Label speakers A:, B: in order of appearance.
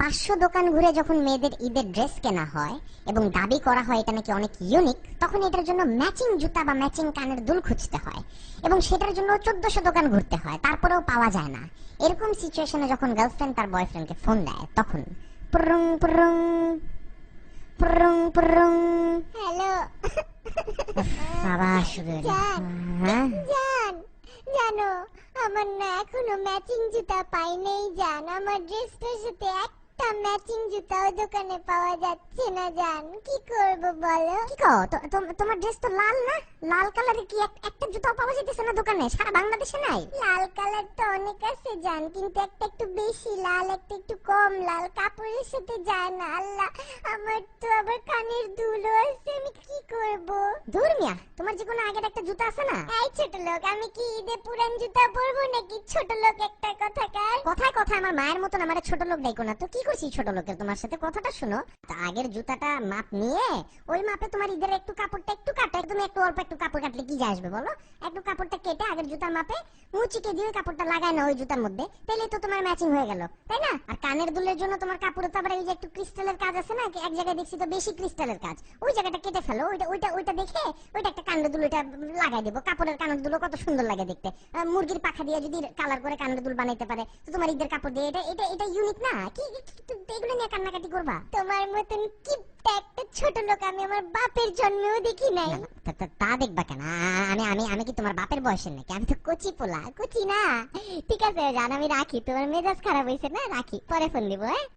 A: 500 দোকান ঘুরে যখন মেয়েদের ঈদের ড্রেস কেনা হয় এবং দাবি করা হয় এটা নাকি অনেক ইউনিক, তখন এটার জন্য ম্যাচিং জুতা বা ম্যাচিং কানের দুল খুঁজতে হয় এবং সেটার জন্য 1400 দোকান ঘুরতে হয়, তারপরেও পাওয়া যায় না। এরকম সিচুয়েশনে যখন গার্লফ্রেন্ড তার বয়ফ্রেন্ডকে ফোন দেয়, তখন পুরুং পুরুং পুরুং পুরুং।
B: হ্যালো
A: আবার শুরু হলো।
B: জান
A: হ্যাঁ?
B: জান জানো, আমার না এখনো ম্যাচিং জুতা পাই নেই জান। আমার ড্রেসটার সাথে একটা ম্যাচিং জুতাও দোকানে পাওয়া যাচ্ছে না জান। কি করব বলো?
A: কি কও? তোমার ড্রেস তো লাল না? লাল কালারের কি একটা জুতাও পাওয়া যাইতেছে না দোকানে? সারা বাংলাদেশে নাই?
B: লাল কালার তো অনেক আছে জান, কিন্তু একটা একটু বেশি লাল, একটা একটু কম লাল। কাপড়ের সাথে যায় না। আল্লাহ, আমার তো আবার কানের দুলও আছে, আমি কি করব?
A: দূর মিয়া, তোমার যে কোনো আগের একটা জুতা আছে না?
B: এই ছোট লোক, আমি কি ঈদে পুরান জুতা পরবো নাকি? ছোট লোক একটা কথাকার।
A: কথায় কথায় আমার মায়ের মতন আমার ছোট লোক ডাইকো না তো। কি করছি ছোট লোকের? তোমার সাথে কথাটা শোনো। তা আগের জুতাটা মাপ নিয়ে ওই মাপে তোমার ঈদের একটু কাপড়টা একটু কাটে, তুমি একটু অল্প একটু কাপড় কাটলে কি যায় আসবে বলো? একটু কাপড়টা কেটে আগের জুতার মাপে মুচিকে দিয়ে কাপড়টা লাগায় না ওই জুতার মধ্যে, তাহলে তো তোমার ম্যাচিং হয়ে গেল, তাই না? আর কানের দুলের জন্য তোমার কাপড়ে তো আবার এই যে একটু ক্রিস্টালের কাজ আছে না, এক জায়গায় দেখছি তো বেশি ক্রিস্টালের কাজ, ওই জায়গাটা কেটে ফেলো। ওইটা ওইটা ওইটা দেখে ওইটা একটা কানের দুল ওইটা লাগাই দেবো। কাপড়ের কানের দুল কত সুন্দর লাগে দেখতে। মুরগির পাখা দিয়ে যদি কালার করে কানের দুল বানাইতে পারে তো তোমার ঈদের কাপড় দিয়ে এটা এটা এটা ইউনিক না? কি এগুলো নিয়ে কান্নাকাটি করবা?
B: তোমার মতন কিপটা একটা ছোট লোক আমি আমার বাপের জন্মেও দেখি নাই।
A: না, না, তা দেখবা কেন? আমি আমি আমি কি তোমার বাপের বয়সের নাকি? আমি তো কচি পোলা।
B: কুচি না? ঠিক আছে জান, আমি রাখি। তোমার মেজাজ খারাপ হয়েছে না? রাখি, পরে ফোন দিব। হ্যাঁ।